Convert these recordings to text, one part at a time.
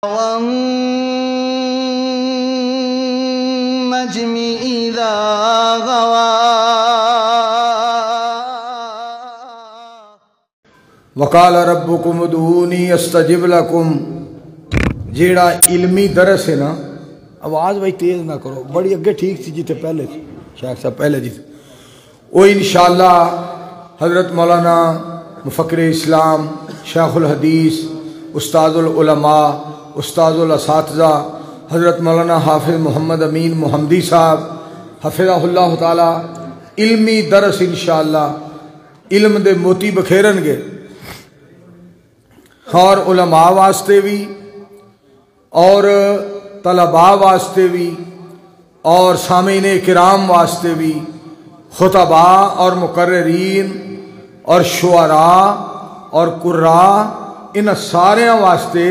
والنجم إذا غوى وقال ربكم ادعوني استجب لكم. جیڑا علمی درس ہے نا، آواز بھائی تیز نہ کرو، بڑی اگے ٹھیک تھی جیتے پہلے تھی شیخ صاحب پہلے جیتے، وہ انشاءاللہ حضرت مولانا مفکر اسلام شیخ الحدیث استاد العلماء استاد الاساتذہ حضرت مولانا حافظ محمد امین محمدی صاحب حفظہ اللہ تعالی علمی درس انشاءاللہ علم دے موتی بکھیرن گے، اور علماء واسطے بھی اور طلباء واسطے بھی اور سامعین کرام واسطے بھی، خطباء اور مقررین اور شعراء اور قراء، ان سارے واسطے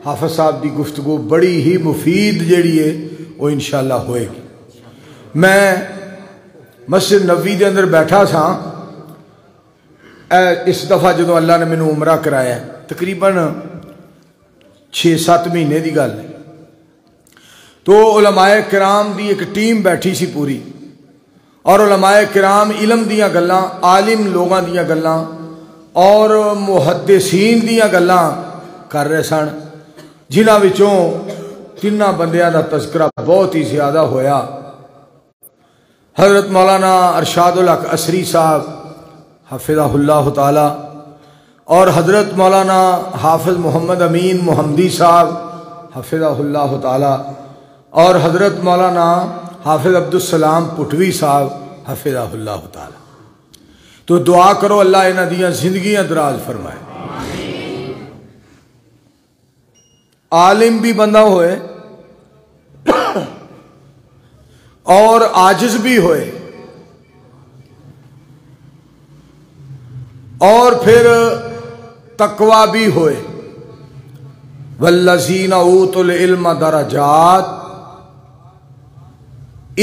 حافظ صاحب دی گفتگو بڑی ہی مفید جیڑی ہے وہ انشاءاللہ ہوئے گی۔ میں مسجد نبوی دے اندر بیٹھا تھا اس دفعہ جدو اللہ نے مینوں عمرہ کرایا ہے، تقریباً 6-7 مہینے دی گل ہے، تو علماء کرام دی ایک ٹیم بیٹھی سی پوری، اور علماء کرام علم دیاں گلاں، عالم لوگاں دیاں گلاں اور محدثین دیاں گلاں کر رہے سن، جنہاں وچوں 3 بندیاں دا تذکرہ بہت ہی زیادہ ہویا۔ حضرت مولانا ارشاد الحق عصری صاحب حفظہ اللہ تعالی، اور حضرت مولانا حافظ محمد امین محمدی صاحب حفظہ اللہ تعالی، اور حضرت مولانا حافظ عبدالسلام پٹوی صاحب حفظہ اللہ تعالی۔ تو دعا کرو اللہ انہاں دیاں زندگیاں دراز فرمائے، عالم بھی بندہ ہوئے اور عاجز بھی ہوئے، اور پھر تقوی بھی ہوئے۔ والذین اوتوا العلم درجات،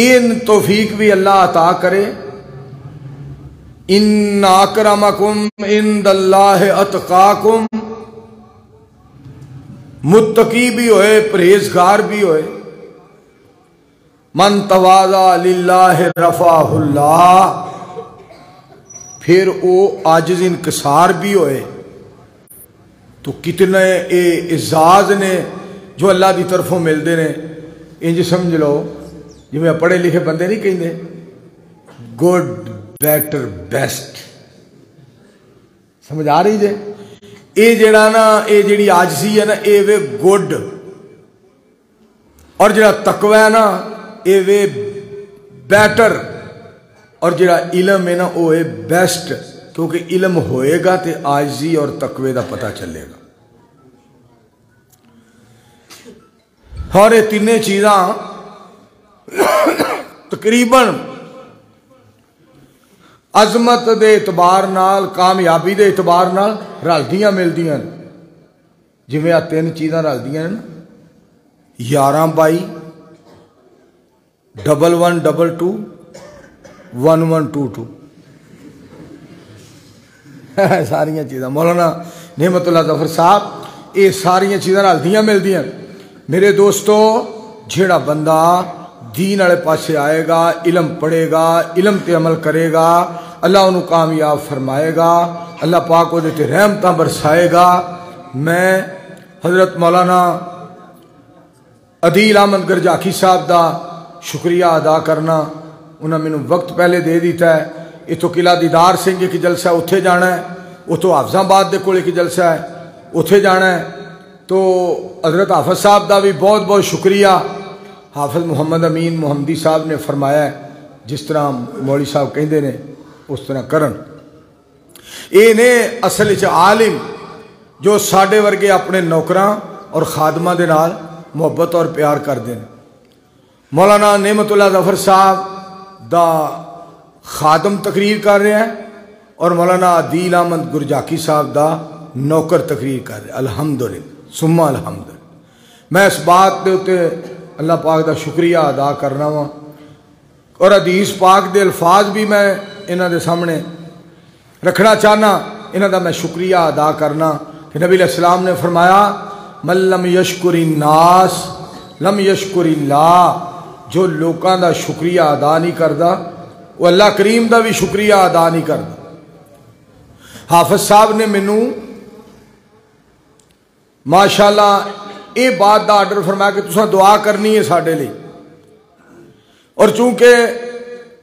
ان توفیق بھی اللہ عطا کرے۔ ان اکرمکم عند اللہ اتقاکم، متقی بھی ہوئے، پرہیزگار بھی ہوئے۔ من تواضع للہ رفعہ اللہ، پھر وہ عاجز انکسار بھی ہوئے۔ تو کتنے اعزاز نے جو اللہ دی طرفوں ملتے ہیں، انج سمجھ لو جی میں پڑھے لکھے بندے نہیں کہندے گڈ بیٹر بیسٹ، سمجھ آ رہی جے؟ اے جڑا نا اے جڑی عاجزی ہے نا اے وے گڈ، اور جڑا تقوی ہے نا اے وے بیٹر، اور جڑا علم ہے نا وہ ہے بیسٹ، کیونکہ علم ہوئے گا تے عاجزی اور تقوی دا پتہ چلے گا۔ اور یہ تینیں چیزاں تقریباً عظمت دے اعتبار نال، کامیابی دے اعتبار نال رلدیاں ملدیاں، جویں آ 3 چیزاں رلدیاں ہیں نا، 11-22 1122 1122 ساریاں چیزاں مولانا نعمت اللہ ظفر صاحب، یہ ساریاں چیزاں رلدیاں ملدیاں۔ میرے دوستو، جھیڑا بندہ دین والے پاسے آئے گا، علم پڑھے گا، علم تے عمل کرے گا، اللہ انہوں کامیاب فرمائے گا، اللہ پاک وہ دیتے رحمتاں برسائے گا۔ میں حضرت مولانا عدیل احمد گرجاکی صاحب دا شکریہ ادا کرنا، انہوں نے میں وقت پہلے دے دیتا ہے۔ یہ تو قلعہ دیدار سنگھ کی جلسہ ہے، اتھے جانا ہے، وہ تو حافظ آباد دے کولے کی جلسہ ہے، اتھے جانا ہے۔ تو حضرت حافظ صاحب دا بھی بہت بہت شکریہ۔ حافظ محمد امین محمدی صاحب نے فرمایا ہے جس طرح مولوی صاحب کہندے نے اس طرح کرن۔ یہ نے اصل وچ عالم جو ساڈے ورگے اپنے نوکراں اور خادماں دے نال محبت اور پیار کردے ہیں۔ مولانا نعمت اللہ ظفر صاحب دا خادم تقریر کر رہے ہیں، اور مولانا عدیل احمد گرجاکی صاحب دا نوکر تقریر کر رہے ہیں۔ الحمدللہ ثم الحمدللہ، میں اس بات دے اتے اللہ پاک دا شکریہ ادا کرنا وا، اور حدیث پاک دے الفاظ بھی میں انہاں دے سامنے رکھنا چاہنا، انہاں دا میں شکریہ ادا کرنا کہ نبی علیہ السلام نے فرمایا من لم یشکر الناس لم یشکر اللہ، جو لوکاں دا شکریہ ادا نہیں کردا وہ اللہ کریم دا بھی شکریہ ادا نہیں کردا۔ حافظ صاحب نے مینوں ماشاءاللہ یہ بات دا آرڈر فرمایا کہ تساں دعا کرنی ہے ساڈے لئی، اور چونکہ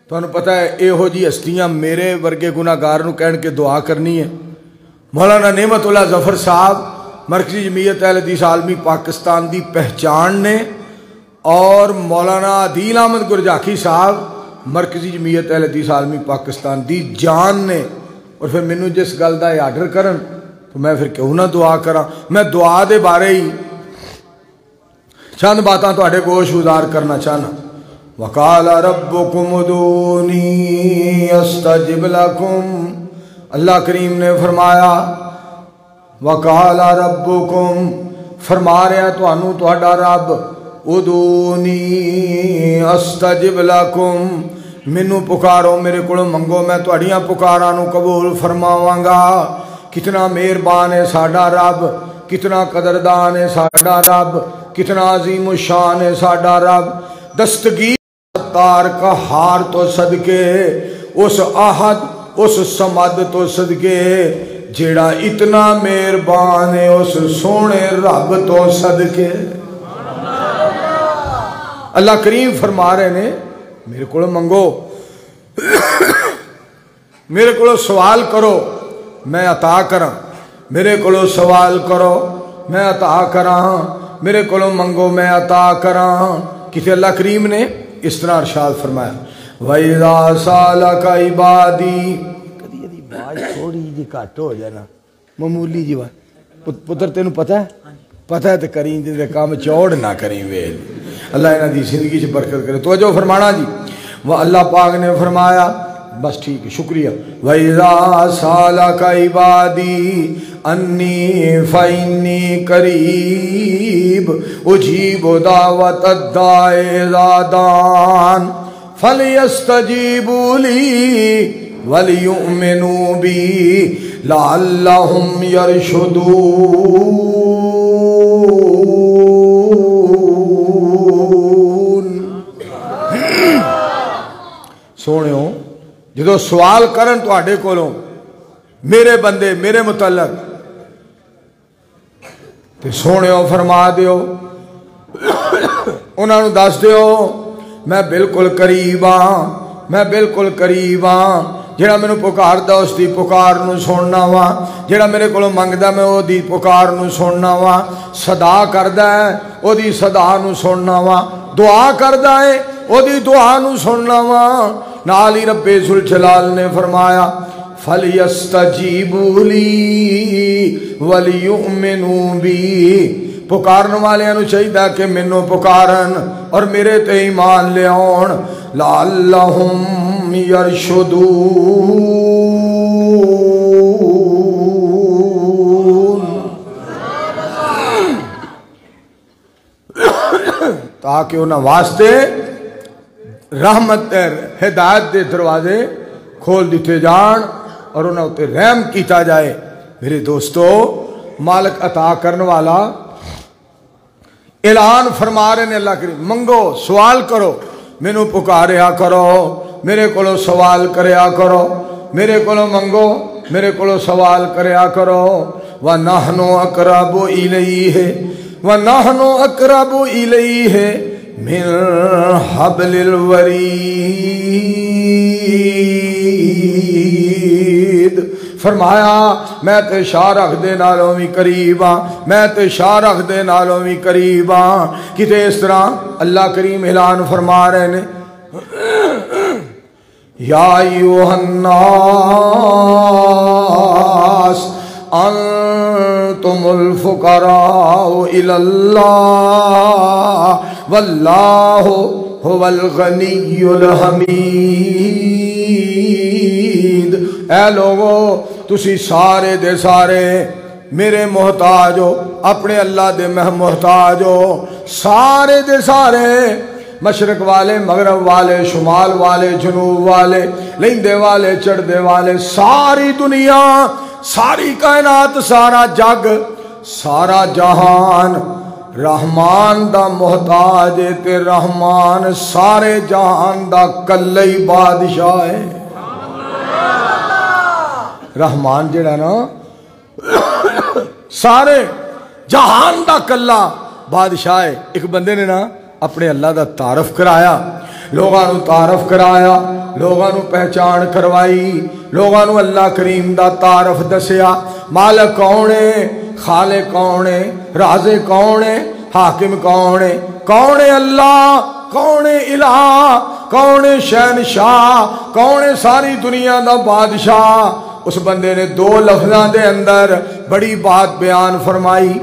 تمہیں پتہ ہے یہو جی ہستیاں میرے ورگے گناہگار نوں کہن کے دعا کرنی ہے۔ مولانا نعمت اللہ ظفر صاحب مرکزی جمعیت اہل حدیث عالمی پاکستان دی پہچان نے، اور مولانا عدیل احمد گرجاکی صاحب مرکزی جمعیت اہل حدیث عالمی پاکستان دی جان نے، اور پھر مینوں جس گل دا آرڈر کرن تو میں پھر کیوں نہ دعا کراں۔ میں دعا دے بارے ہی چند باتاں تواڈے گوش گزار کرنا چاہنا۔ وقال ربکم ادعونی استجب لکم، اللہ کریم نے فرمایا وقال ربکم، فرما رہا تانوں تہاڈا رب، ادعونی استجب لکم، مینوں پکارو، میرے کولوں منگو، میں تہاڈیاں پکاراں نوں قبول فرماواں گا۔ کتنا مہربان ہے ساڈا رب، کتنا قدردان ہے ساڈا رب، کتنا عظیم الشان ہے ساڈا رب۔ دستگیر ستار قہار تو صدقے، اس احد اس سمد تو صدقے، جیڑا اتنا مہربان ہے اس سونے رب تو صدقے۔ اللہ کریم فرما رہے نے میرے کو منگو، میرے کو سوال کرو میں عطا کراں، میرے کو سوال کرو میں عطا کراں، میرے کو منگو میں عطا کراں۔ کسی اللہ کریم نے اس طرح ارشاد فرمایا وَإِذَا سَأَلَكَ عِبَادِي، کدی یہ آواز تھوڑی جی گھٹ ہو جائے نا، معمولی جی بات۔ پتر تینوں پتہ ہے تو کریں دے کام چوڑ نہ کریں ویل، اللہ انہاں دی زندگی سے برکت کرے۔ توجہ فرمانا جی، وہ اللہ پاک نے فرمایا بس ٹھیک ہے شکریہ، وَإِذَا سَأَلَكَ عِبَادِي أَنِّي فَإِنِّي قَرِيبٌ أُجِيبُ دَعْوَةَ الدَّاعِ إِذَا دَعَانِ فَلْيَسْتَجِيبُوا لِي وَلْيُؤْمِنُوا بِي لَعَلَّهُمْ يَرْشُدُونَ۔ سونےو جدو سوال کرن تواڈے کولوں میرے بندے میرے متعلق تے سونےو فرما دیو، انہاں نوں دس دیو میں بالکل قریب ہاں، میں بالکل قریب ہاں۔ جڑا مینوں پکاردا اس دی پکار نوں سننا وا، جڑا میرے کولوں منگدا میں او دی پکار نوں سننا وا، صدا کردا ہے او دی صدا نوں سننا وا، دعا کردا ہے او دی دعا نوں سننا وا۔ نال ہی رب ذوالجلال نے فرمایا فَلْيَسْتَجِيبُوا لِي وَلْيُؤْمِنُوا بِي، پکارن والیاں نوں چاہیدا کہ مینوں پکارن اور میرے تے ایمان لے آن، لَعَلَّهُمْ يَرْشُدُونَ، تاکہ انہاں واسطے رحمت ہدایت دے دروازے کھول دیتے جان اور انہاں تے رحم کیتا جائے۔ میرے دوستو، مالک عطا کرن والا اعلان فرما رہے نے اللہ کریم منگو، سوال کرو، مینوں پکاریا کرو، میرے کولو سوال کریا کرو، میرے کولو منگو، میرے کولو سوال کریا کرو۔ وَنَحْنُ أَقْرَبُ إِلَيْهِ وَنَحْنُ أَقْرَبُ إِلَيْهِ مِنْ حَبْلِ الْوَرِيدِ، فرمایا میں تے شاہ رکھ دے نالوں بھی قریب ہاں، میں تے شاہ رکھ دے نالوں بھی قریب ہاں۔ کتے اس طرح اللہ کریم اعلان فرما رہے نے یا ایوہ الناس انتم الفقراء الى اللہ واللہ هو الغنی الحمید۔ اے لوگو تسی سارے دے سارے میرے محتاج ہو، اپنے اللہ دے محتاج ہو، سارے دے سارے، مشرق والے، مغرب والے، شمال والے، جنوب والے، لیندے والے، چڑھدے والے، ساری دنیا، ساری کائنات، سارا جگ سارا جہان رحمان دا محتاج ہے تے رحمان سارے جہان دا کلئی بادشاہ ہے. رحمان جڑا نا سارے جہان دا کلا بادشاہ ہے. ایک بندے نے نا اپنے اللہ دا تعارف کرایا, لوگاں نو تعارف کرایا, لوگاں نو پہچان کروائی, لوگاں نو اللہ کریم دا تعارف دسیا. مالک کون ہے, خالق کون ہے, رازق کون ہے, حاکم کون ہے, کون ہے اللہ, کون ہے الہ, کون ہے شہنشاہ, کون ہے ساری دنیا دا بادشاہ. اس بندے نے دو لفظاں دے اندر بڑی بات بیان فرمائی.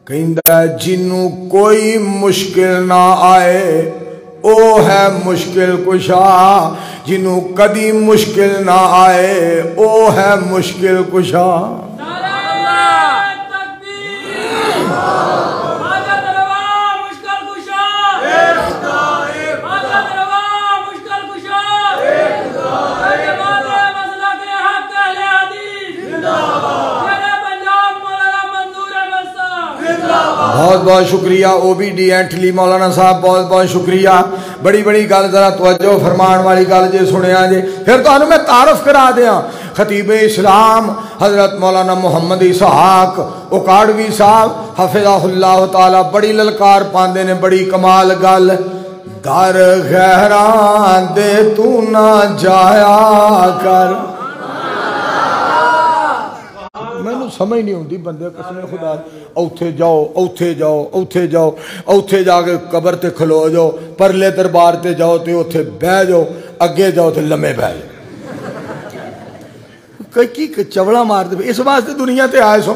کہندا جنوں کوئی مشکل نہ آئے او ہے مشکل کشا, جنوں کدی مشکل نہ آئے او ہے مشکل کشا. بہت بہت شکریہ او بی ڈی اینٹلی مولانا صاحب, بہت بہت شکریہ. بڑی بڑی گل ذرا توجہ فرمان والی گل جے سنیا جے. پھر تو میں تعارف کرا دیا خطیب اسلام حضرت مولانا محمد اسحاق اکاڑوی صاحب حفظہ اللہ تعالی. بڑی للکار پاندے نے, بڑی کمال گل. در غیران دے تو نہ جایا کر. مینوں سمجھ نہیں ہوندی بندے قسم خدا, اوتھے جاؤ اوتھے جاؤ اوتھے جاؤ, اوتھے جا کے قبر تے کھلو جاؤ, پرلے دربار تے جاؤ تے اوتھے بہ جاؤ, اگے جاؤ تے لمے بہ جاؤ. کی چوڑا مار دے. اس واسطے دنیا تے آئے سو.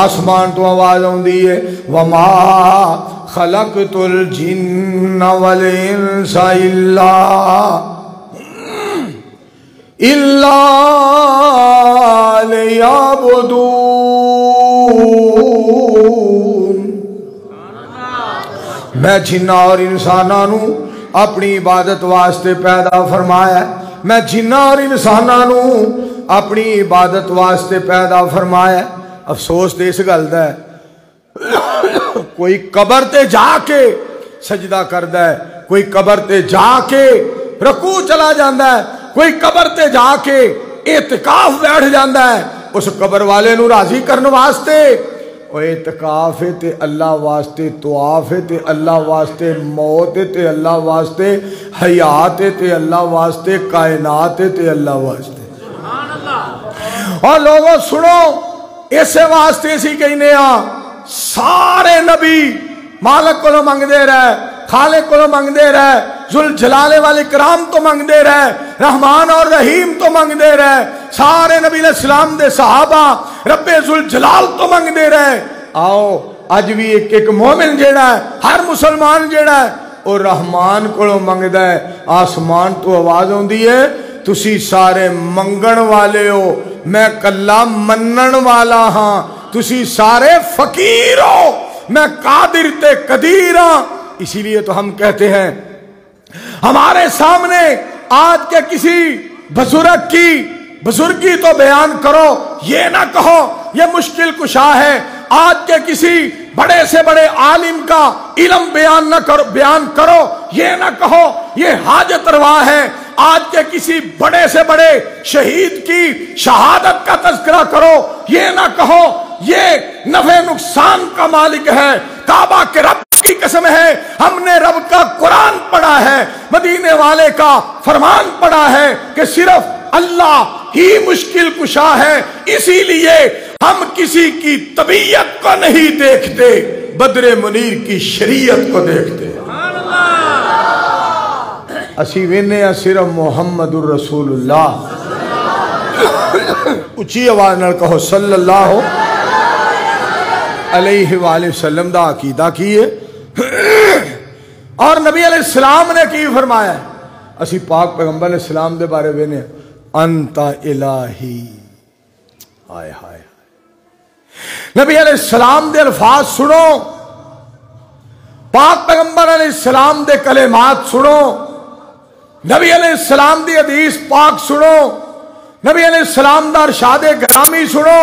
آسمان تو آواز آندی ہے وما خلقت الجن والانس الا لیعبدون. میں جنہ اور انسانانو اپنی عبادت واسطے پیدا فرمایا ہے. میں جنہ اور انسانانو اپنی عبادت واسطے پیدا فرمایا ہے. افسوس تے اس گل دا ہے کوئی قبر تے جا کے سجدہ کردا ہے, کوئی قبر تے جا کے رکوع چلا جاندا ہے, کوئی قبر تے جا کے اعتکاف بیٹھ جاندا ہے اس قبر والے نو راضی کرن واسطے. او اعتکاف تے اللہ واسطے, طواف تے اللہ واسطے, موت تے اللہ واسطے, حیات تے اللہ واسطے, کائنات تے اللہ واسطے. سبحان اللہ. اور لوگوں سنو, اسے واسطے سی کہنے سارے نبی مالک کو منگ دے رہے, خالق کو منگ دے رہے, ذوالجلال والاکرام تو منگ دے رہے, رحمان اور رحیم تو منگ دے رہے, سارے نبی علیہ السلام دے صحابہ رب ذوالجلال تو منگ دے رہے. آؤ اج بھی ایک ایک مومن جیڑا ہے, ہر مسلمان جیڑا ہے اور رحمان کو منگدا ہے. آسمان تو آواز ہوندی ہے تسی سارے منگن والے ہو, میں کلا منن والا ہاں. تسی سارے فقیر ہو, میں قادر تے قدیر ہاں. اسی لیے تو ہم کہتے ہیں ہمارے سامنے آج کے کسی بزرگ کی بزرگی تو بیان کرو, یہ نہ کہو یہ مشکل کشا ہے. آج کے کسی بڑے سے بڑے عالم کا علم بیان کرو, یہ نہ کہو یہ حاجت روا ہے. آج کے کسی بڑے سے بڑے شہید کی شہادت کا تذکرہ کرو, یہ نہ کہو یہ نفع نقصان کا مالک ہے. کعبہ کے رب کی قسم ہے ہم نے رب کا قرآن پڑھا ہے, مدینے والے کا فرمان پڑھا ہے کہ صرف اللہ ہی مشکل کشا ہے. اسی لیے ہم کسی کی طبیعت کو نہیں دیکھتے, بدر منیر کی شریعت کو دیکھتے. اسی وینے صرف محمد الرسول اللہ. اچھی آواز نال کہو صلی اللہ علیہ وآلہ وسلم دا عقیدہ کیے. اور نبی علیہ السلام نے کی فرمایا ہے, اسی پاک پیغمبر علیہ السلام دے بارے وینے انت الہی. آئے ہائے, نبی علیہ السلام دے الفاظ سنو, پاک پیغمبر علیہ السلام دے کلمات سنو, نبی علیہ السلام دی حدیث پاک سنو, نبی علیہ السلام دا ارشاد گرامی سنو.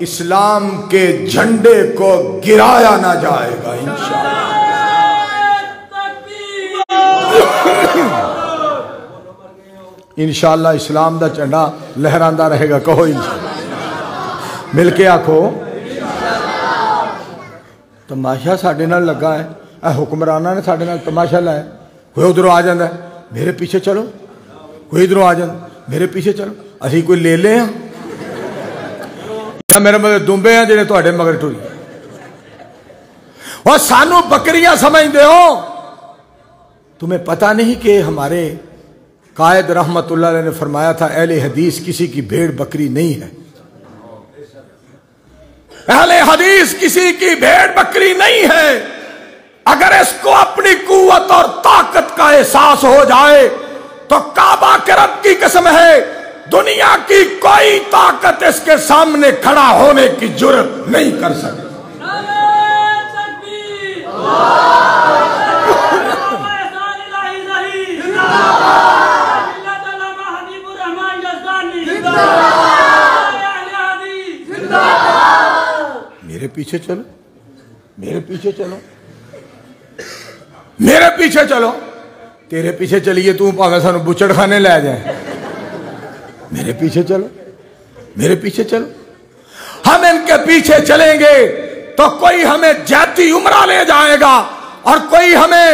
اسلام کے جھنڈے کو گرایا نہ جائے گا انشاءاللہ۔ انشاءاللہ اسلام دا جھنڈا لہراندا رہے گا، کہو انشاءاللہ، مل کے آکھو۔ تماشا ساڈے نال لگا ہے، اے حکمرانہ نے ساڈے نال تماشا لایا، کوئی ادھروں آ جاندا ہے میرے پیچھے چلو، کوئی ادھروں آ جاندا میرے پیچھے چلو، اسی کوئی لے لے ہیں یا میرے مگر دمبے ہیں جڑے تواڈے مگر ٹری، اور سانو بکریاں سمجھتے ہو۔ تمہیں پتہ نہیں کہ ہمارے قائد رحمت اللہ علیہ نے فرمایا تھا اہل حدیث کسی کی بھیڑ بکری نہیں ہے، اہل حدیث کسی کی بھیڑ بکری نہیں ہے۔ اگر اس کو اپنی قوت اور طاقت کا احساس ہو جائے تو کعبہ کے رب کی قسم ہے دنیا کی کوئی طاقت اس کے سامنے کھڑا ہونے کی جرت نہیں کر سکتی۔ میرے پیچھے چلو، میرے پیچھے چلو، میرے پیچھے چلو، تیرے پیچھے چلیے تو پاویں سانو بچڑ خانے لے جائیں، میرے پیچھے چلو، میرے پیچھے چلو۔ ہم ان کے پیچھے چلیں گے تو کوئی ہمیں جاتی عمرہ لے جائے گا اور کوئی ہمیں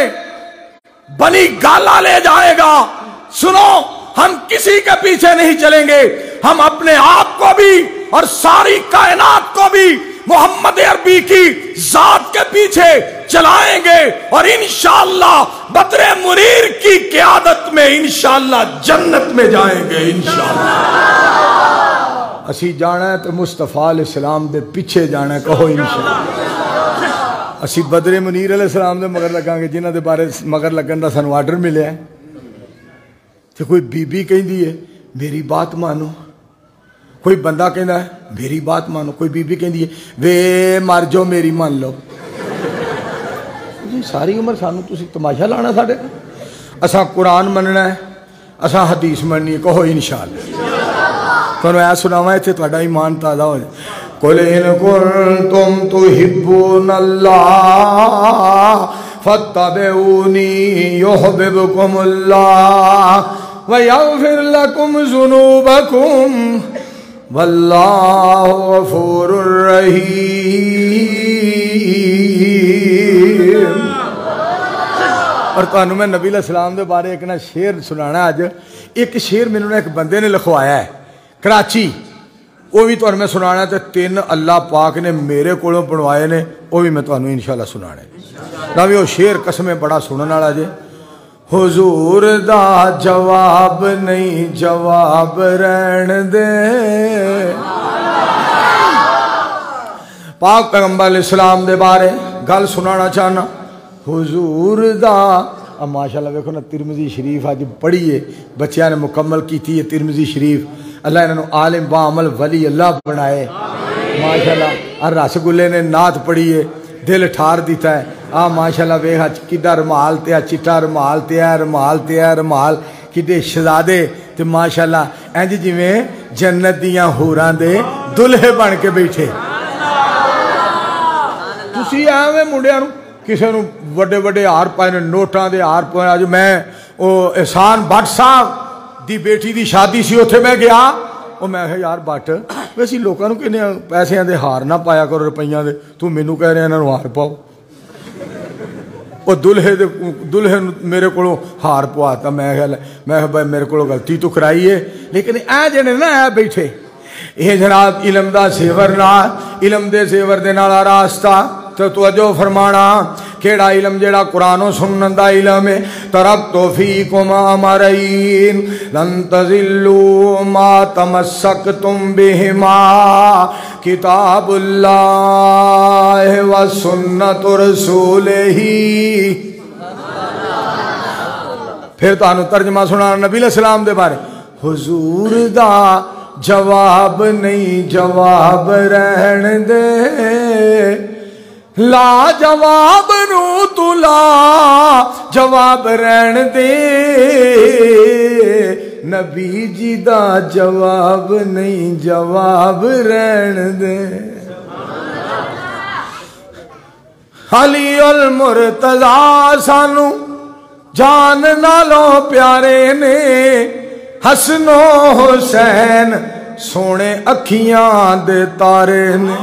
بنی گالا لے جائے گا۔ سنو، ہم کسی کے پیچھے نہیں چلیں گے، ہم اپنے آپ کو بھی اور ساری کائنات کو بھی محمد عربی کی ذات کے پیچھے چلائیں گے، اور انشاءاللہ بدر منیر کی قیادت میں انشاءاللہ جنت میں جائیں گے انشاءاللہ۔ اسی جانا ہے تو مصطفیٰ علیہ السلام دے پیچھے جانا ہے، کہو انشاءاللہ۔ اسی بدر منیر علیہ السلام دے مگر لگاں گے جنہاں دے بارے مگر لگن دا سانو آرڈر ملے ہے۔ تو کوئی بی بی کہیں دی ہے میری بات مانو، کوئی بندہ کہنا ہے میری بات مانو، کوئی بی بی کہندی ہے وے مر جو میری مان لو۔ ساری عمر سانو تسی تماشا لانا ساڈے، اساں قرآن مننا ہے، اساں حدیث مننی ہے، کہو انشاءاللہ۔ تانوں اے سناواں ایتھے تہاڈا ایمان تازہ ہو جائے۔ قل ان کنتم تحبون اللہ فاتبعونی یحببکم اللہ ویغفر لکم ذنوبکم واللہ غفور رحیم۔ اور تانوں میں نبی علیہ السلام دے بارے ایک نا شعر سنانا اج۔ ایک شعر میں نے ایک بندے نے لکھوایا ہے کراچی، وہ بھی تانوں میں سنانا، تے 3 اللہ پاک نے میرے کولوں بنوائے نے، وہ بھی میں تانوں انشاءاللہ سنانا ہے۔ نہ بھی وہ شعر قسم بڑا سنن والا جے۔ حضور دا جواب نہیں جواب رہن دے، پاک پیغمبر علیہ السلام دے بارے گل سنانا چاہنا۔ حضور دا ماشاءاللہ ویکھو نا ترمذی شریف اج پڑھیے، بچیاں نے مکمل کیتی ہے ترمذی شریف، اللہ انہاں نو عالم با عمل ولی اللہ بنائے ماشاءاللہ۔ اور رس گلے نے نعت پڑھیے، دل ٹھار دیتا ہے۔ ماشاءاللہ ویکھ اج کڈا رومال تے چٹا رومال تے رومال تے رومال، کڈے شہزادے تے ماشاءاللہ انج جویں جنت دیاں حوراں دے دلہے بن کے بیٹھے۔ تسی ایویں منڈیاں نو کسے نو وڈے وڈے ہار پائے نے، نوٹاں دے ہار پائے۔ اج میں او احسان بٹ صاحب دی بیٹی دی شادی سی، اوتھے میں گیا، او میں کہا یار بٹ ویسی لوکاں نو کنے پیسیاں دے ہار نہ پایا کرو روپیاں دے، تو مینوں کہہ رہے انہاں نو ہار پاؤ۔ او دلہے میرے کولوں ہار پواتا، میں بھائی میرے کولوں غلطی تو کرائی ہے، لیکن اے جڑے نا اے بیٹھے یہ جناب علم دا زیور نال، علم دے زیور دے نال راستہ تو توجہ فرمانا۔ کیڑا علم؟ جیڑا قرآن و سنن دا علم ہے۔ ترکت فیکم امرین لن تضلوا ما تمسکتم بہما کتاب اللہ و سنت رسولہ۔ پھر تانوں ترجمہ سنانا نبی علیہ السلام دے بارے۔ حضور دا جواب نہیں جواب رہن دے، لا جواب نو تو لا جواب رہن دے، نبی جی دا جواب نہیں جواب رہن دے علی المرتضی سانو جان نالوں پیارے نے حسن و حسین سونے اکھیاں دے تارے نے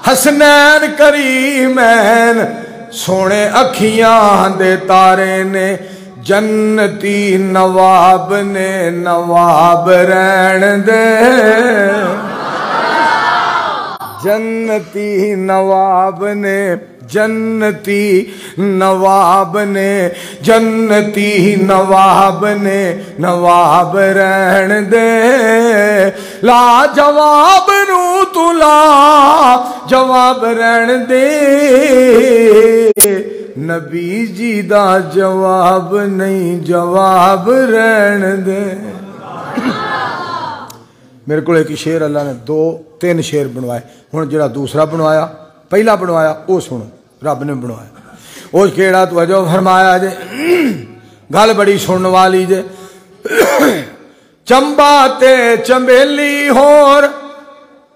حسنین کریمین سونے اکھیاں دے تارے نے جنتی نواب نے نواب رہن دے جنتی نواب نے جنتی نواب نے جنتی نواب نے نواب رہن دے لا جواب نو تو لا جواب رہن دے نبی جی دا جواب نہیں جواب رہن دے میرے کو ایک شعر اللہ نے 2-3 شعر بنوائے ہوں جڑا دوسرا بنوایا پہلا بنوایا وہ سنو رب نے بنوایا وہ کیڑا توجہ فرمایا جے گل بڑی سنن والی جے چمبا تے چمبیلی ہور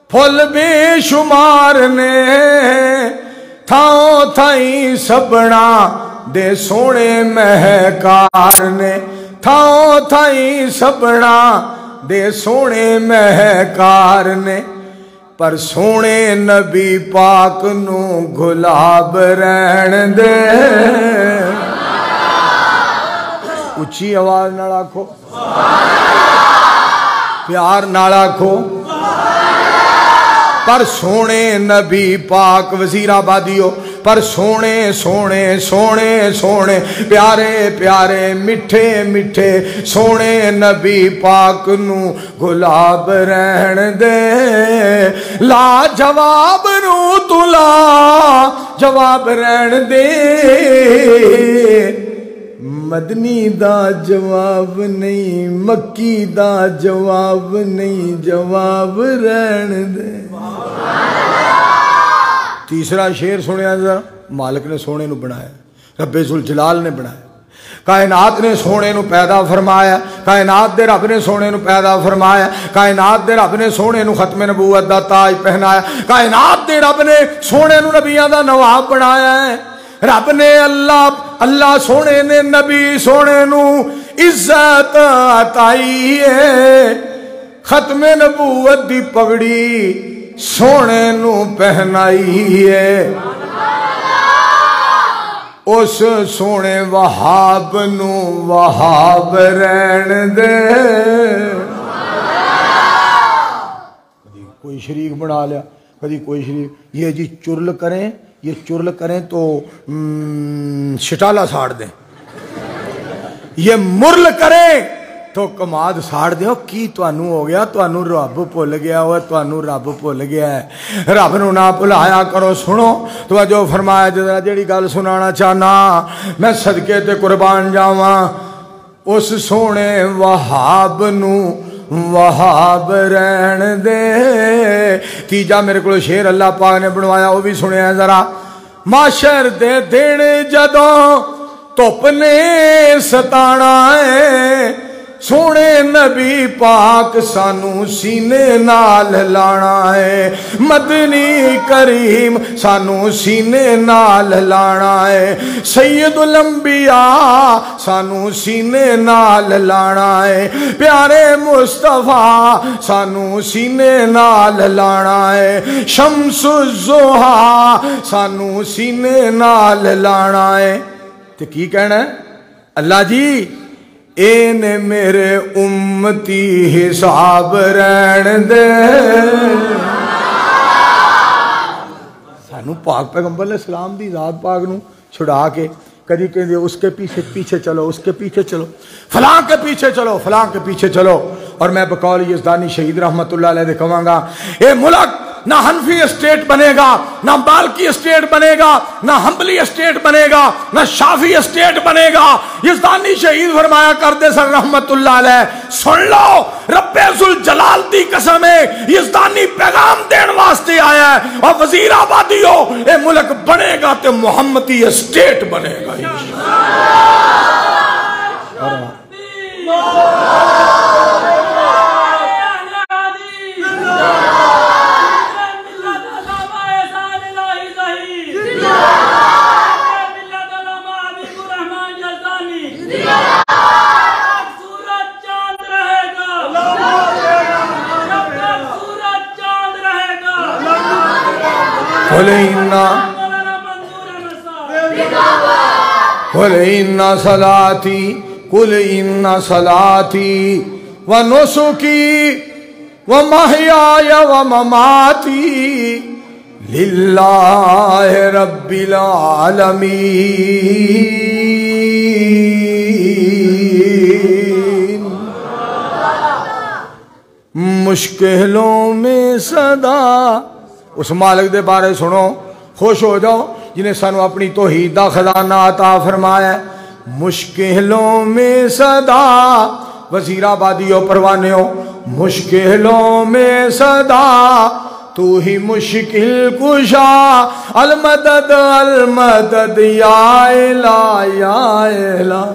پھل بے شمار نے تھاؤں تھائیں سبنا دے سونے مہکار نے تھاؤں تھائیں سبنا دے سونے مہکار نے پر سونے نبی پاک نو گلاب رہن دے اچھی آواز نال آکھو پیار نال آکھو پر سونے نبی پاک وزیر آبادیو پر سونے سونے سونے سونے پیارے پیارے میٹھے میٹھے سونے نبی پاک نو گلاب رہن دے لا جواب نو تو لا جواب رہن دے مدنی دا جواب نہیں مکی دا جواب نہیں جواب رہن دے تیسرا شعر سنیا ذرا مالک نے سونے نو بنایا رب ذوالجلال نے بنایا کائنات نے سونے نو پیدا فرمایا کائنات دے رب نے سونے نو پیدا فرمایا کائنات دے رب نے سونے نو ختم نبوت دا تاج پہنایا کائنات دے رب نے سونے نو نبیاں دا نواب بنایا ہے رب نے اللہ سونے نے نبی سونے نو عزت عطائی ہے ختم نبوت دی پگڑی سونے نو پہنائی ہے اس سونے وہاب نو وہاب رہن دے کدی کوئی شریک بنا لیا کدی کوئی شریک یہ جی چرل کریں یہ چرل کریں تو شٹالہ ساڑ دیں یہ مرل کریں تو کماد ساڑ دیں کی توانو ہو گیا توانو رب بھول گیا ہوا توانو رب بھول گیا ہے رب نو نہ بھلایا کرو سنو توجہ فرمایا جدہ جیڑی گل سنانا چاہنا میں صدقے تے قربان جاواں اس سونے وہاب نو وہاب رہن دے تیجا میرے کو شعر اللہ پاک نے بنوایا وہ بھی سنیا ذرا معاشر دے دین جدوں دھوپ نے ستانا ہے سونے نبی پاک سانو سینے نال لانا ہے مدنی کریم سانو سینے نال لانا ہے سید الانبیاء سانو سینے نال لانا ہے پیارے مصطفیٰ سانو سینے نال لانا ہے شمس الضحیٰ سانو سینے نال لانا ہے تو کی کہنا ہے اللہ جی این میرے امتی حساب رہن دے سانو پاک پیغمبر علیہ السلام دی ذات پاک نو چھڑا کے کدی کہندے اس کے پیچھے چلو اس کے پیچھے چلو فلاں کے پیچھے چلو فلاں کے پیچھے چلو اور میں بقول یزدانی شہید رحمت اللہ علیہ دے کہاں گا اے ملک نہ حنفی اسٹیٹ بنے گا نہ مالکی اسٹیٹ بنے گا نہ حنبلی اسٹیٹ بنے گا نہ شافی اسٹیٹ بنے گا یزدانی شہید فرمایا کرتے سر رحمت اللہ علیہ سن لو رب ذوالجلال دی قسم ہے یزدانی پیغام دین واسطے آیا ہے اور وزیر آبادی ہو اے ملک بنے گا تے محمدی اسٹیٹ بنے گا قل إن صلاتي قل إن صلاتي ونسكي ومحياي ومماتي لله رب العالمين. مشکلوں میں صدا اس مالک دے بارے سنو، خوش ہو جاؤ جنہیں سانو اپنی توحید دا خزانہ عطا فرمایا ہے. مشکلوں میں صدا وزیر آبادیوں پروانیوں، مشکلوں میں صدا تو ہی مشکل کشا، المدد المدد یا الہ یا الہ.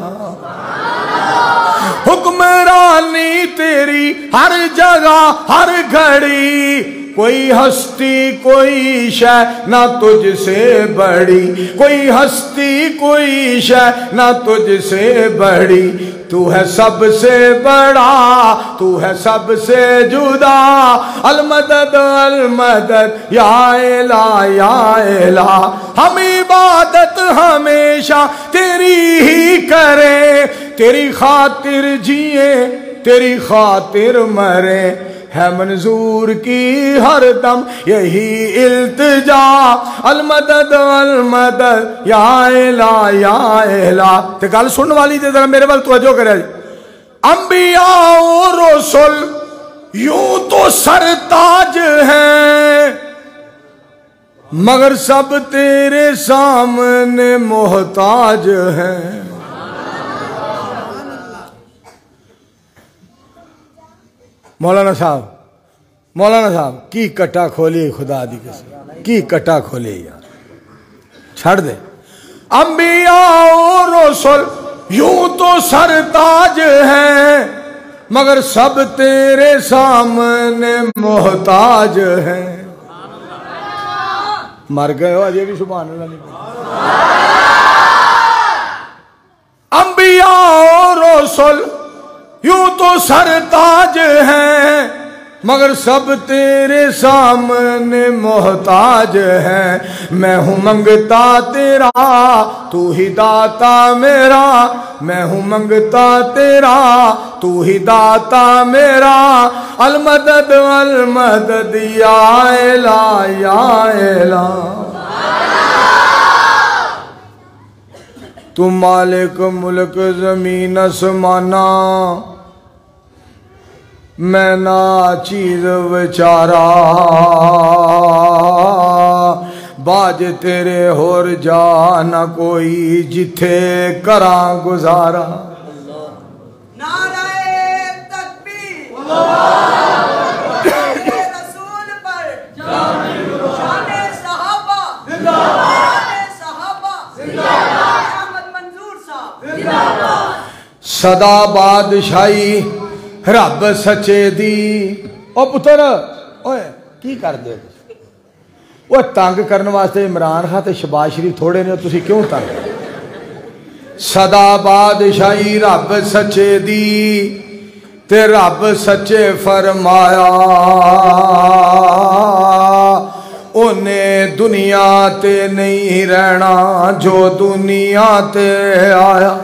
حکمرانی تیری ہر جگہ ہر گھڑی، کوئی ہستی کوئی شے نہ تجھ سے بڑی، کوئی ہستی کوئی شے نہ تجھ سے بڑی. تو ہے سب سے بڑا، تو ہے سب سے جدا، المدد المدد یا الہ یا الہ. ہم عبادت ہمیشہ تیری ہی کریں، تیری خاطر جیے تیری خاطر مرے، ہے منظور کی ہر دم یہی التجا، المدد المدد یا الہ یا الہ. تے گل سننے والی تے ذرا میرے وال توجہ کرے جی. انبیاء و رسول یوں تو سرتاج ہیں، مگر سب تیرے سامنے محتاج ہیں. مولانا صاحب کی کٹا کھولی خدا دی قسم، کی کٹا کھولی یار، چھڑ دے. انبیاء و رسول یوں تو سرتاج ہیں، مگر سب تیرے سامنے محتاج ہیں. مر گئے ہو اجے بھی سبحان اللہ نہیں. انبیاء و رسول یوں تو سرتاج ہیں، مگر سب تیرے سامنے محتاج ہیں. میں ہوں منگتا تیرا تو ہی داتا میرا، میں ہوں منگتا تیرا تو ہی داتا میرا، المدد المدد یا الہ یا الہ. تو مالک ملک زمین آسمانا، میں نا چیز وچارا، باج تیرے ہور جا نہ کوئی جتھے کراں گزارا. نعرہ تکبیر رسول پر، شان صحابہ، احمد منظور صاحب. صدا بادشاہی رب سچے دی. او پتر اوے کی کر دے وہ تنگ کرنے واسطے عمران خان تے شباز شریف تھوڑے نے، تسی کیوں تنگ؟ صدا بادشاہی رب سچے دی تے رب سچے فرمایا، انہیں دنیا تے نہیں رہنا جو دنیا تے آیا.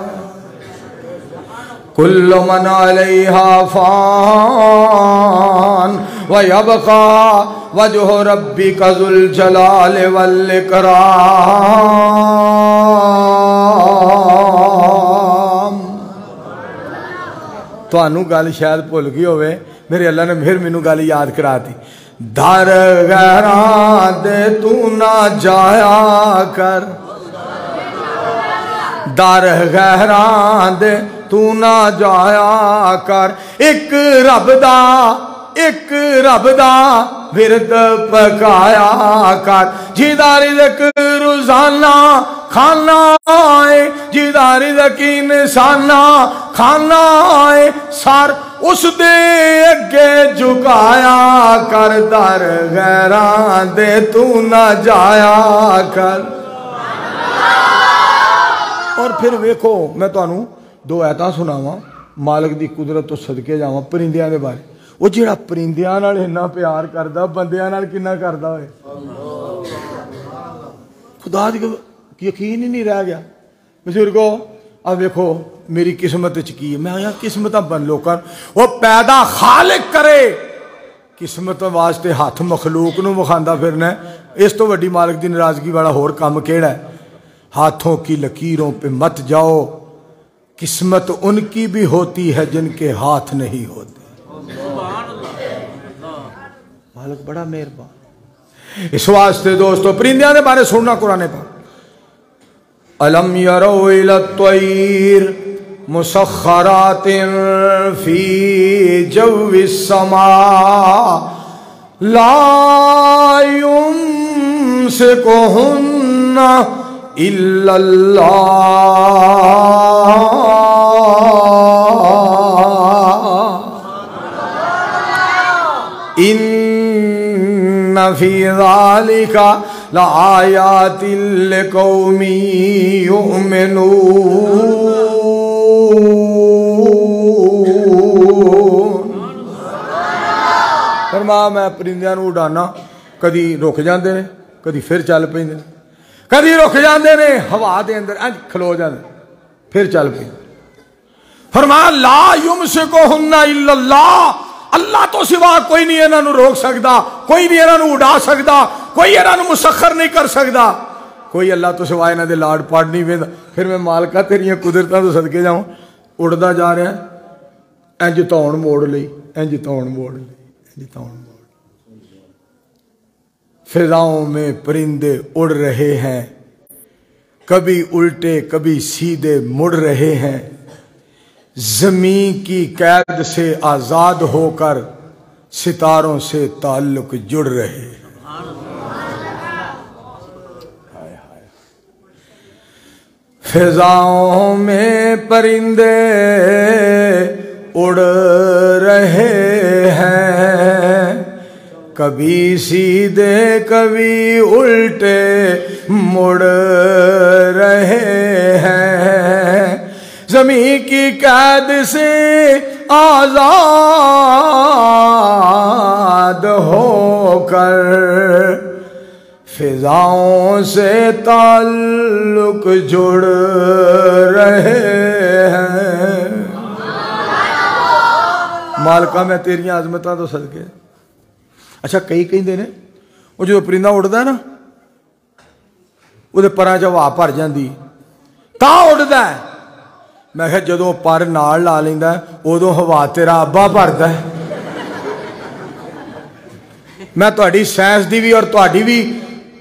کل من علیہا فان ویبقا وجہ ربک ذو الجلال والاکرام. تو انہوں گل شاید بھول گئی ہوئے، میرے اللہ نے پھر مینوں گل یاد کرا دی. در غیراں دے تو نہ جایا کر، در غیراں دے تو نہ جایا کر، ایک رب دا ورد پکایا کر. جیدہ رزق روزانہ کھانا آئے، جدا رزق انسانا کھانا ہے سر اس دے اگے جھکایا کر در غیراں دے تو نہ جایا کر اور پھر ویکھو میں تانوں دو آیتاں سناواں مالک دی قدرت تو صدقے جاواں پرندیاں دے بارے وہ جڑا پرندیاں نال اتنا پیار کردا بندیاں نال کنا کردا ہوئے خدا دی یقین ہی نہیں رہ گیا بزرگو اب دیکھو میری قسمت کی ہے میں آیا قسمت بن لوکاں وہ پیدا خالق کرے قسمت واسطے ہاتھ مخلوق نو وکھاندا پھرنا ہے اس تو وڈی مالک دی ناراضگی والا ہور کام کیڑا ہے ہاتھوں کی لکیروں پہ مت جاؤ قسمت ان کی بھی ہوتی ہے جن کے ہاتھ نہیں ہوتے مالک بڑا مہربان اس واسطے دوستو پرندیاں دے بارے سننا قرآن پاک الم یروا الی الطیر مسخرات فی جو السماء لا یمسکہن الا اللہ ان فی ذالک لآیات لقوم یؤمنون فرمایا میں پرندیاں نو اڈانا کدی رک جاندے نے کدی پھر چل پیندے نے کدی رک جاندے نے ہوا دے اندر انج کھلو جاندے پھر چل پیندے فرمایا لا یمسکہن الا اللہ اللہ تو سوا کوئی نہیں انہاں نو روک سکدا کوئی نہیں انہاں نو اڈا سکدا کوئی انہاں نو مسخر نہیں کر سکدا کوئی اللہ تو سوا انہاں دے لاڑ پاڑ نہیں ویندا پھر میں مالکا تیریاں قدرتاں تو صدقے جاواں اڑدا جا رہا ہے انج تون موڑ لئی انج تون موڑ لئی انج تون موڑ فضاؤں میں پرندے اڑ رہے ہیں کبھی الٹے کبھی سیدھے مڑ رہے ہیں زمین کی قید سے آزاد ہو کر ستاروں سے تعلق جڑ رہے فضاؤں میں پرندے اڑ رہے ہیں کبھی سیدھے کبھی الٹے مڑ رہے ہیں زمین کی قید سے آزاد ہو کر فضاؤں سے تعلق جڑ رہے ہیں مالکا میں تیریاں عظمتاں تو صدقے اچھا کئی کہندے نے وہ جو پرندہ اڑدا ہے نا وہ پراں چ ہوا بھر جاندی تاں اڑدا ہے میں کہا جدوں پر نال لا لیندا ہے ادوں ہوا تیرا ابا بھردا ہے میں تہاڈی سائنس دی بھی اور تہاڈی بھی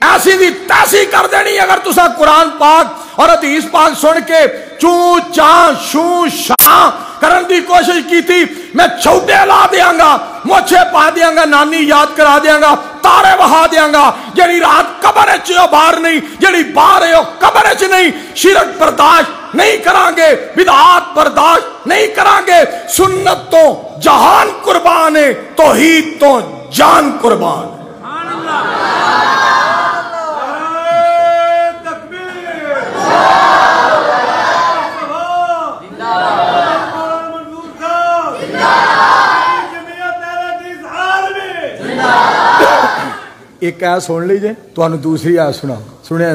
ایسی دی تیسی کر دینی اگر تساں قرآن پاک اور حدیث پاک سن کے چوں چاں شوں شاں کرن دی کوشش کی تھی میں چھوٹے لا دیاں گا موچھے پا دیاں گا نانی یاد کرا دیاں گا تارے بہا دیاں گا جڑی رات قبر وچ باہر نہیں جڑی باہر ہے قبر وچ نہیں شرک برداشت نہیں کران گے بدعات برداشت نہیں کران گے سنت تو جہان قربان ہے توحید تو جان قربان سبحان اللہ ایک آیت سن لیجئے تو انہوں دوسری آیت سنا سنیں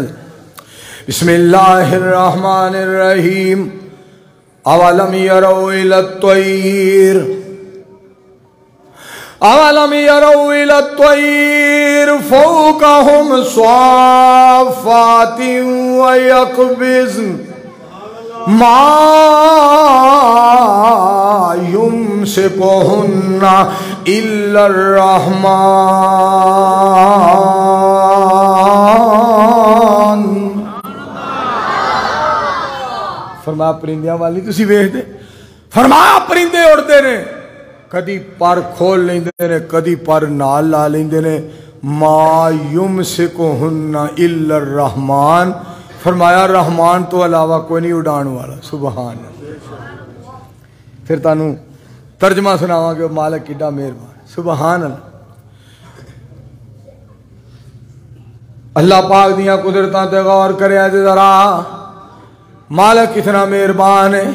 بسم اللہ الرحمن الرحیم اولم یروا الی الطیر اولم یروا الی الطیر فوقہم صافات ویقبضن ما یمسکہن الا الرحمن فرمایا پرندیاں والی تسی ویکھ دے فرمایا پرندے اڑدے نے کدی پر کھول لیندے نے کدی پر نال لا لیندے نے ما یمسکہن الا الرحمن فرمایا رحمان تو علاوہ کوئی نہیں اڑان والا. سبحان اللہ. پھر تانوں ترجمہ سناواں کہ مالک کیڈا مہربان. سبحان اللہ. اللہ پاک دیاں قدرتاں تے غور کریا جے ذرا. مالک کتنا مہربان ہے،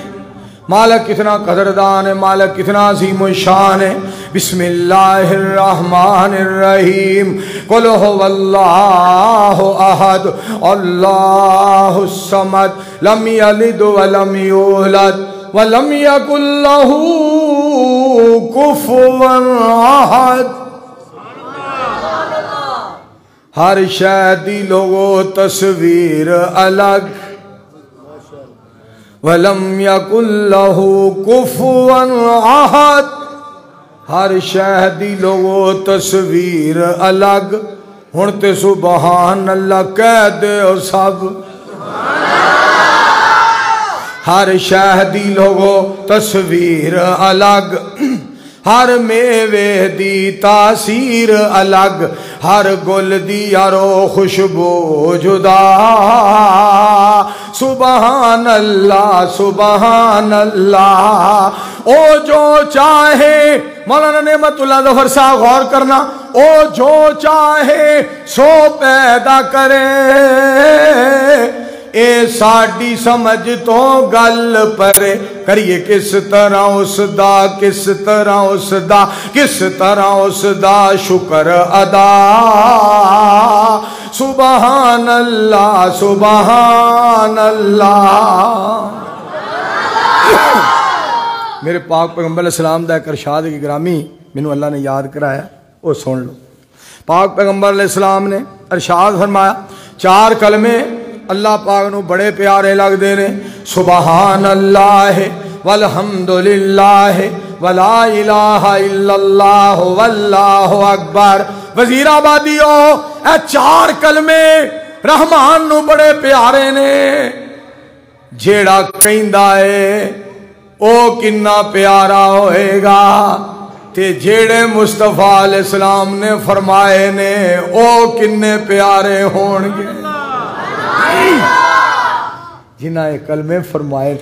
مالک کتنا قدردان ہے، مالک کتنا عظیم الشان ہے. بسم اللہ الرحمن الرحیم. قل هو اللہ احد اللہ الصمد لم یلد ولم یولد ولم یکن له کفوا احد. ہر شے دی لوگو تصویر الگ، وَلَمْ يَكُنْ لَهُ كُفُوًا أَحَدٌ. ہر شے دی لوگو تصویر الگ. ہن تے سبحان اللہ کہہ دے او سب. ہر شے دی لوگو تصویر الگ، ہر میوے دی تاثیر الگ، ہر گل دی یارو خوشبو جدا. سبحان اللہ سبحان اللہ. او جو چاہے، مولانا نعمت اللہ ظفر صاحب غور کرنا، او جو چاہے سو پیدا کرے. اے ساڈی سمجھ تو گل پرے کریے کس طرح اس دا، کس طرح اس دا، کس طرح اس دا شکر ادا. سبحان اللہ سبحان اللہ. میرے پاک پیغمبر علیہ السلام دا ایک ارشاد کی گرامی مینوں اللہ نے یاد کرایا، وہ سن لو. پاک پیغمبر علیہ السلام نے ارشاد فرمایا، چار کلمے اللہ پاک نو بڑے پیارے لگ دے نے. سبحان اللہ والحمدللہ ولا الہ الا اللہ واللہ اکبر. وزیر آبادیو اے چار کلمے رحمان نو بڑے پیارے نے. جیڑا کہندا ہے او کنا پیارا ہوئے گا، تے جیڑے مصطفیٰ علیہ السلام نے فرمائے نے او کنے پیارے ہون گے. جنہ ایک کلمے فرمائے.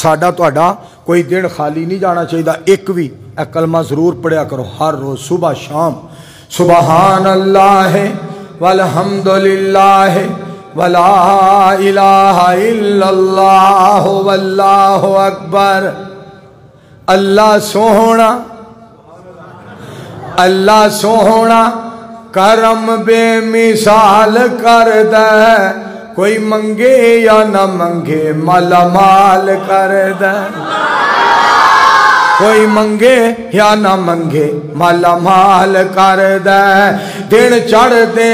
ساڈا تہاڈا کوئی دن خالی نہیں جانا چاہیے، ایک بھی اے کلمہ ضرور پڑھیا کرو ہر روز صبح شام. سبحان اللہ والحمدللہ ولا الہ الا اللہ واللہ اکبر. اللہ سوہنا، اللہ سوہنا کرم بے مثال کر دے. کوئی منگے یا نہ منگے مالا مال کر دے. کوئی منگے یا نہ منگے مالا مال کر دے. دن چڑھ دے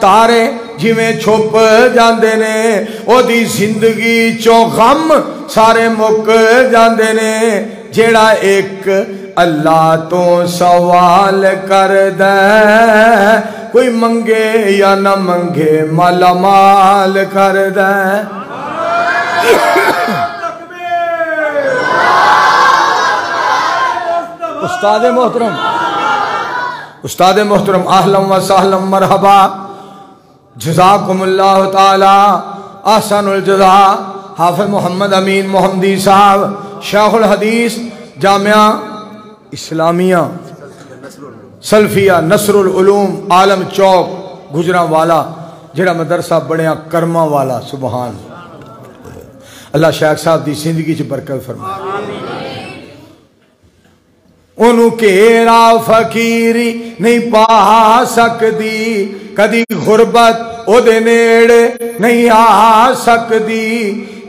تارے جویں چھپ جاندے نے، او دی زندگی چوں غم سارے مک جاندے نے. جیڑا ایک اللہ تو سوال کر دے، کوئی منگے یا نہ منگے مالا مال کر دے. استاد محترم، استاد محترم اہلا و سہلا مرحبا. جزاکم اللہ تعالی احسن الجزاء. حافظ محمد امین محمدی صاحب شیخ الحدیث جامعہ اسلامیہ سلفیہ نصر العلوم عالم چوک گجراں والا، جڑا مدرسہ بنیا کرما والا. سبحان اللہ. شیخ صاحب دی زندگی چ برکت فرمائے. انہوں کیرا فقیری نہیں پا سکدی، کدی غربت او دے نیڑے نہیں آ سکدی.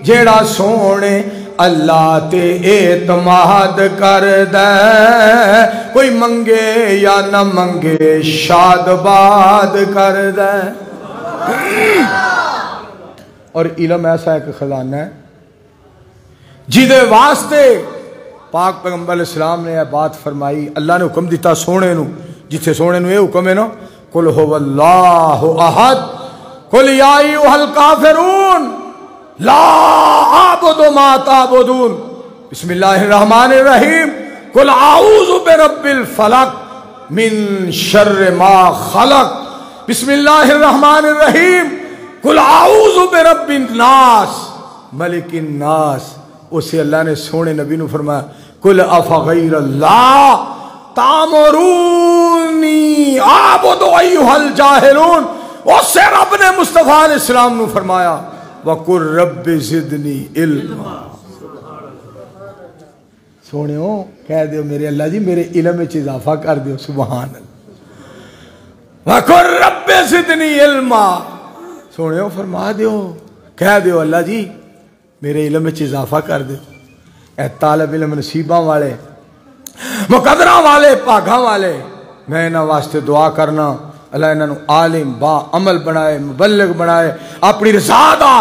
جیڑا سونے اللہ تے اعتماد کر دے، کوئی منگے یا نہ منگے شاد باد کر دے. اور علم ایسا ایک خزانہ ہے جدے واسطے پاک پیغمبر علیہ السلام نے یہ بات فرمائی. اللہ نے حکم دیتا سونے نو، جتھے سونے نو یہ حکم ہے نا، قل هو اللہ احد قل یا ایھا الکافرون لا اعبد ما تعبدون. بسم اللہ الرحمن الرحیم. قل اعوذ برب الفلق من شر ما خلق. بسم اللہ الرحمن الرحیم. قل اعوذ برب الناس ملک الناس، اسے اللہ نے سونے نبی نے فرمایا قل افغیر اللہ تامرونی اعبد ایھا الجاہلون، اسے رب نے مصطفیٰ علیہ السلام نے فرمایا وقل رب زدنی علما، سونےو کہہ دیو میرے اللہ جی میرے علم میں اضافہ کر دیو، سبحان اللہ، وقل رب زدنی علما، سونےو فرما دیو کہہ دیو اللہ جی میرے علم میں اضافہ کر دیو۔ اے طالب علم نصیباں والے، مقدرہ والے، پاگاں والے، میں انہاں واسطے دعا کرنا اللہ انہاں عالم با عمل بنائے، مبلغ بنائے، اپنی رضا دا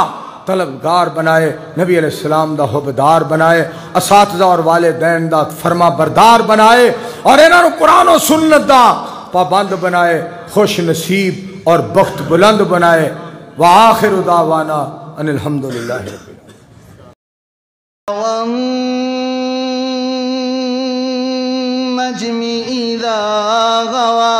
طلبگار بنائے، نبی علیہ السلام دا حبدار بنائے، اساتذہ اور والدین دا فرما بردار بنائے، اور انہاں قرآن و سنت دا پابند بنائے، خوش نصیب اور بخت بلند بنائے۔ وآخر دعوانا ان الحمدللہ رب العالمین۔ والنجم إذا غوى